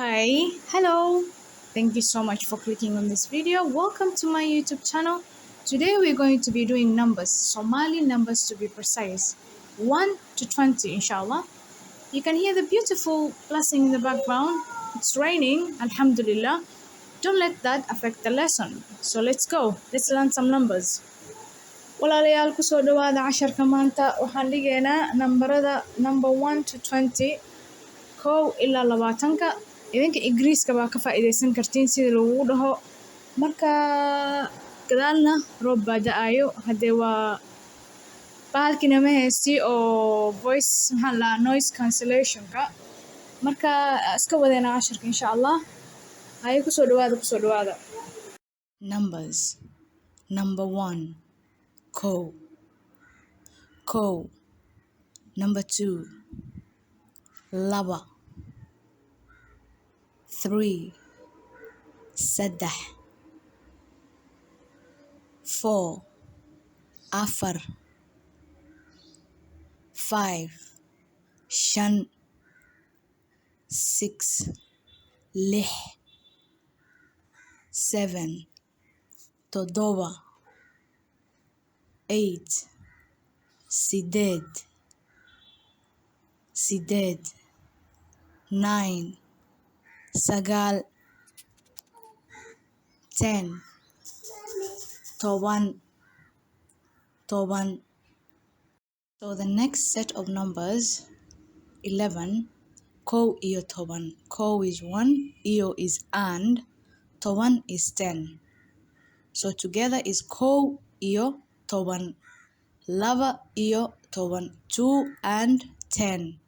Hi, hello. Thank you so much for clicking on this video. Welcome to my YouTube channel. Today we're going to be doing numbers, Somali numbers to be precise, 1 to 20 inshallah. You can hear the beautiful blessing in the background. It's raining, alhamdulillah. Don't let that affect the lesson. So let's go. Let's learn some numbers. walaalayaal kusoo dhawaada casharka maanta waxaan dhigaynaa nambarada number 1 to 20 kow ilaa 20 idinka ingiriiska baa ka faa'iidaysan kartiin sida lagu dhaho marka gadaalna roob baa da'ayo haddee waa bahalkina ma haysti oo voice maxaa la noise cancellationka marka iska wadayna casharka insha allah haye kusoo dhawaada numbers number 1 kow number 2 laba 3 saddex 4 afar 5 shan 6 lix 7 toddoba 8 sideed 9 sagaal 10 toban. So the next set of numbers 11 kow iyo toban. Kow is 1, iyo is and, toban is 10. So together is kow iyo toban. Laba iyo toban. 2 and 10.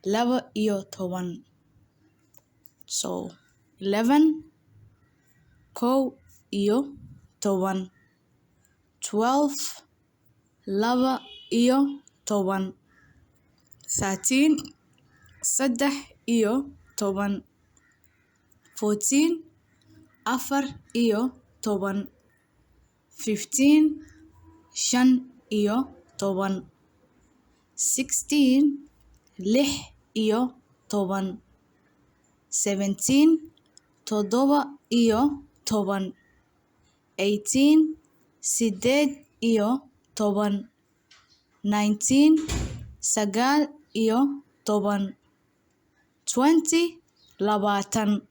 Laba iyo toban. So 11 kow iyo toban. 12 laba iyo toban. 13 saddex iyo toban. 14 afar iyo toban. 15 shan iyo toban. 16 lix iyo toban. 17 toddoba iyo toban. 18 sideed iyo toban. 19 sagaal iyo toban. 20 labaatan.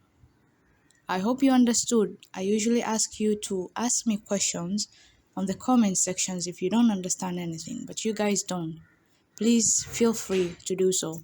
I hope you understood. I usually ask you to ask me questions on the comment sections if you don't understand anything, but you guys don't. Please feel free to do so.